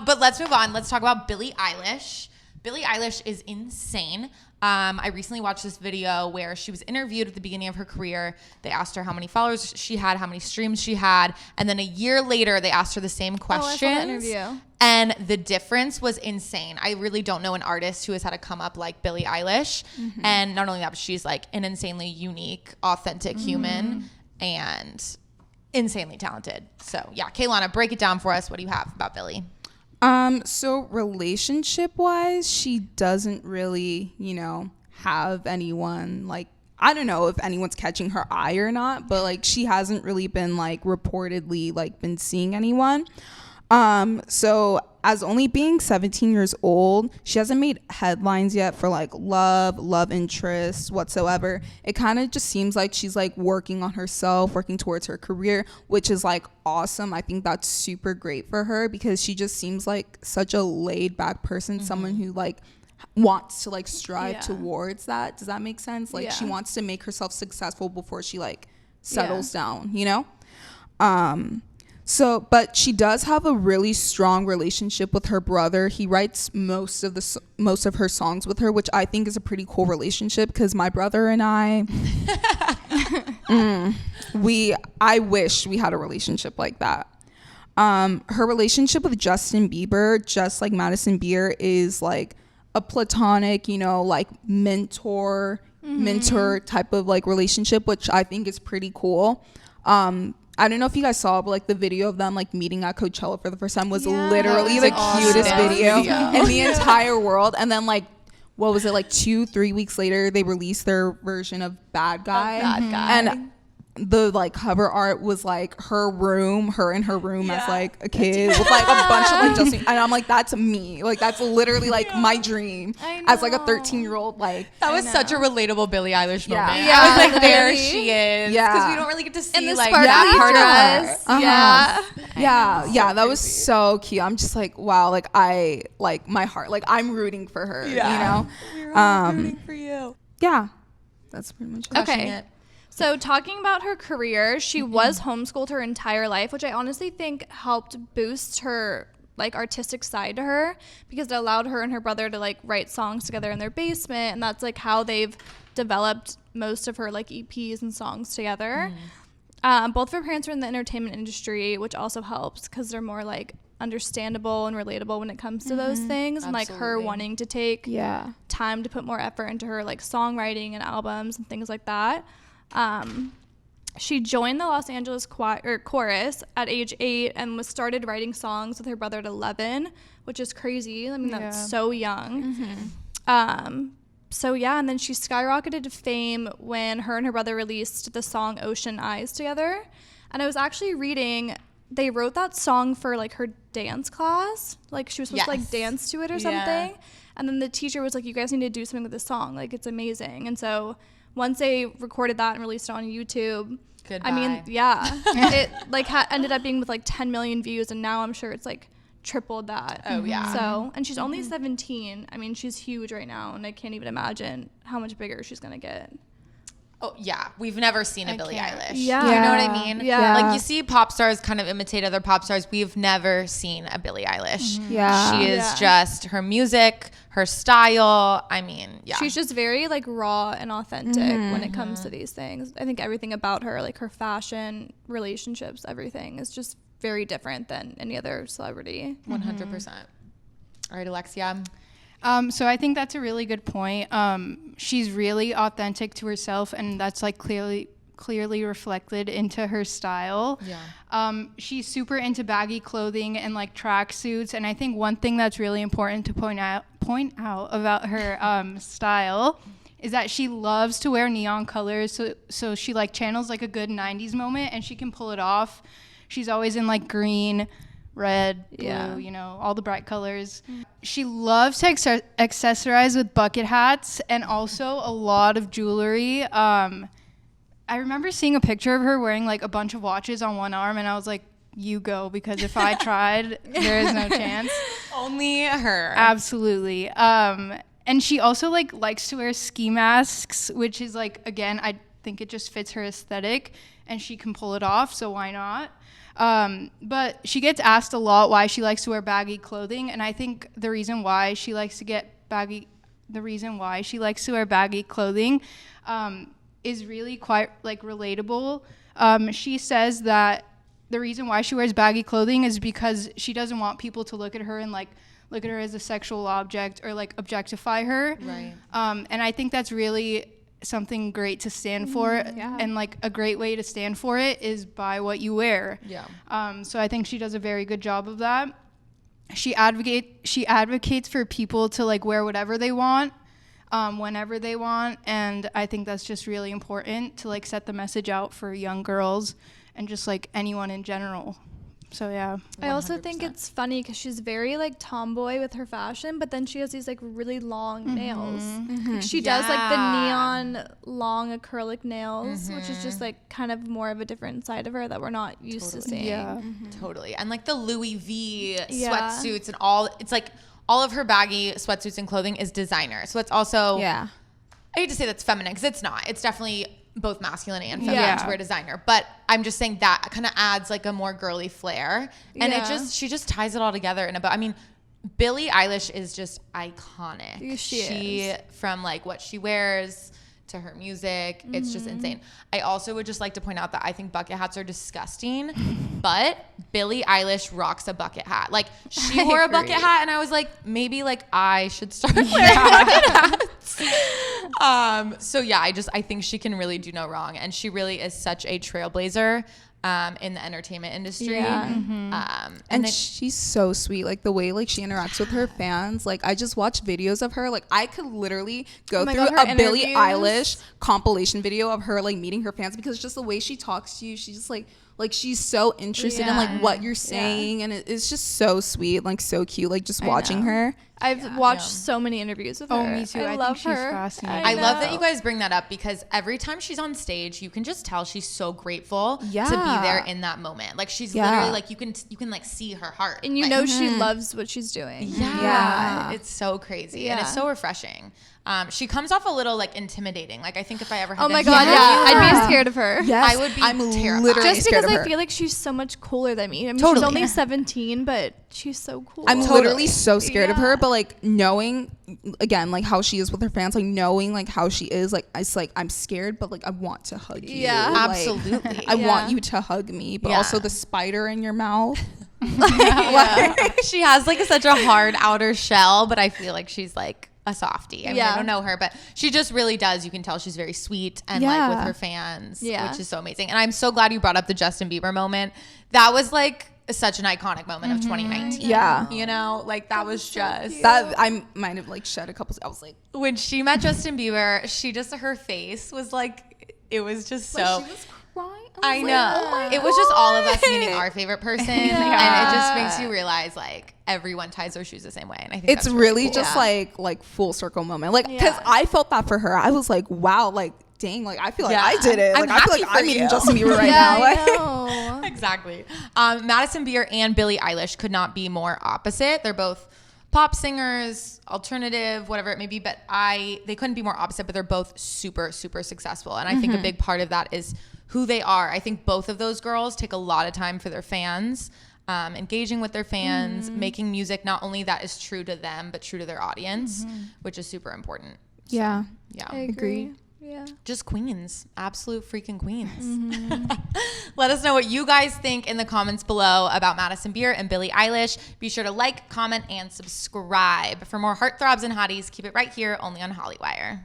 But let's move on. Let's talk about Billie Eilish. Billie Eilish is insane. I recently watched this video where she was interviewed at the beginning of her career. They asked her how many followers she had, how many streams she had, and then a year later they asked her the same questions. I saw that interview. And the difference was insane. I really don't know an artist who has had to come up like Billie Eilish. Mm-hmm. And not only that, but she's like an insanely unique, authentic human and insanely talented. So yeah, Kaylana, break it down for us. What do you have about Billie? So relationship wise, she doesn't really, have anyone, like, I don't know if anyone's catching her eye or not, but like she hasn't really been like reportedly like been seeing anyone. So as only being 17 years old, she hasn't made headlines yet for like love interest whatsoever. It kind of just seems like she's like working on herself, working towards her career, which is like awesome. I think that's super great for her because she just seems like such a laid back person, someone who like wants to like strive towards that. Does that make sense? Like she wants to make herself successful before she like settles down, So, but she does have a really strong relationship with her brother. He writes most of her songs with her, which I think is a pretty cool relationship because my brother and I, I wish we had a relationship like that. Her relationship with Justin Bieber, just like Madison Beer, is like a platonic, like mentor type of like relationship, which I think is pretty cool. I don't know if you guys saw, but like the video of them like meeting at Coachella for the first time was literally the cutest video in the entire world. And then like, what was it, like 2-3 weeks later, they released their version of Bad Guy. And the like cover art was like her in her room as like a kid with like a bunch of like Justin, and I'm like, that's me, like that's literally like my dream as like a 13-year-old. Like that was such a relatable Billie Eilish moment. I was like, there she is, because we don't really get to see like that part of her. That was so cute. I'm just like, wow, like I like my heart, like I'm rooting for her. We're all rooting for you. That's pretty much it. So talking about her career, she was homeschooled her entire life, which I honestly think helped boost her like artistic side to her, because it allowed her and her brother to like write songs together in their basement, and that's like how they've developed most of her like EPs and songs together. Both of her parents were in the entertainment industry, which also helps because they're more like understandable and relatable when it comes to those things. And like her wanting to take time to put more effort into her like songwriting and albums and things like that. She joined the Los Angeles chorus at age 8 and was started writing songs with her brother at 11, which is crazy. I mean, that's so young. And then she skyrocketed to fame when her and her brother released the song Ocean Eyes together. And I was actually reading, they wrote that song for like her dance class. Like she was supposed to like dance to it or something. And then the teacher was like, you guys need to do something with this song. Like it's amazing. And so once they recorded that and released it on YouTube, goodbye. I mean, it like ended up being with like 10 million views, and now I'm sure it's like tripled that. So, and she's only 17. I mean, she's huge right now, and I can't even imagine how much bigger she's gonna get. Oh yeah, we've never seen a Billie Eilish. You Yeah. know what I mean? Yeah. Like you see pop stars kind of imitate other pop stars. We've never seen a Billie Eilish. She is just her music, her style. I mean, she's just very like raw and authentic when it comes to these things. I think everything about her, like her fashion, relationships, everything is just very different than any other celebrity. 100%. All right, Alexia. So I think that's a really good point. She's really authentic to herself, and that's like clearly reflected into her style. She's super into baggy clothing and like tracksuits, and I think one thing that's really important to point out about her style is that she loves to wear neon colors. So she like channels like a good 90s moment, and she can pull it off. She's always in like green, red, blue, all the bright colors. She loves to accessorize with bucket hats and also a lot of jewelry. I remember seeing a picture of her wearing like a bunch of watches on one arm, and I was like, you go, because if I tried, there is no chance. Only her. Absolutely. And she also like likes to wear ski masks, which is like, again, I think it just fits her aesthetic, and she can pull it off, so why not? But she gets asked a lot why she likes to wear baggy clothing, and I think the reason why she likes to wear baggy clothing is really quite like relatable. She says that the reason why she wears baggy clothing is because she doesn't want people to look at her and like look at her as a sexual object or like objectify her. Right. And I think that's really something great to stand for. And like a great way to stand for it is by what you wear. Yeah. So I think she does a very good job of that. She advocates for people to like wear whatever they want, whenever they want, and I think that's just really important to like set the message out for young girls and just like anyone in general. So yeah. 100%. I also think it's funny because she's very like tomboy with her fashion, but then she has these like really long nails. Like, she does like the neon long acrylic nails, which is just like kind of more of a different side of her that we're not used to seeing. Yeah. Totally. And like the Louis V sweatsuits and all, it's like all of her baggy sweatsuits and clothing is designer. So it's also, I hate to say that's feminine because it's not. It's definitely both masculine and feminine to wear designer. But I'm just saying that kind of adds like a more girly flair. And she just ties it all together in about, I mean, Billie Eilish is just iconic. She is. From like what she wears to her music, it's just insane. I also would just like to point out that I think bucket hats are disgusting, but Billie Eilish rocks a bucket hat. Like she wore a bucket hat and I was like, maybe like I should start wearing bucket hats. So yeah, I think she can really do no wrong, and she really is such a trailblazer in the entertainment industry. And she's so sweet, like the way like she interacts with her fans. Like I just watch videos of her, like I could literally go through a Billie Eilish compilation video of her like meeting her fans, because just the way she talks to you, she's just like she's so interested in like what you're saying, and it's just so sweet, like so cute, like just watching her. I've watched so many interviews with her. Oh, me too. I love think her. She's fascinating. I love that you guys bring that up, because every time she's on stage, you can just tell she's so grateful to be there in that moment. Like she's literally like you can like see her heart, and you like, know she loves what she's doing. It's so crazy and it's so refreshing. She comes off a little like intimidating. Like I think if I ever had oh my god, I'd be scared of her. Yes, I would be I'm terrified. literally just scared because of her. I feel like she's so much cooler than me. I mean, she's only 17, but she's so cool. I'm literally so scared of her, but like knowing again like how she is with her fans, like knowing like how she is, like it's like I'm scared, but like I want to hug you. Yeah, like, absolutely. I want you to hug me, but also the spider in your mouth. She has like such a hard outer shell, but I feel like she's like a softie. I mean, I don't know her, but she just really does. You can tell she's very sweet and like with her fans, which is so amazing. And I'm so glad you brought up the Justin Bieber moment. That was like such an iconic moment of 2019. You know, like that was just that I might have like shed a couple. I was like, when she met Justin Bieber, she just, her face was like, it was just so. Like she was crying. I know. It was just all of us meeting our favorite person, and it just makes you realize like everyone ties their shoes the same way. And I think it's really cool. Just like full circle moment. Like because I felt that for her. I was like, wow, like dang, like I feel like I did it. Like I feel like I'm meeting Justin Bieber right now. I know. Exactly. Madison Beer and Billie Eilish could not be more opposite. They're both pop singers, alternative, whatever it may be, but they couldn't be more opposite, but they're both super, super successful. And I think a big part of that is who they are. I think both of those girls take a lot of time for their fans, engaging with their fans, making music not only that is true to them, but true to their audience, which is super important. So, yeah. I agree. Yeah. Just queens. Absolute freaking queens. Let us know what you guys think in the comments below about Madison Beer and Billie Eilish. Be sure to like, comment, and subscribe. For more Heartthrobs and Hotties, keep it right here only on Hollywire.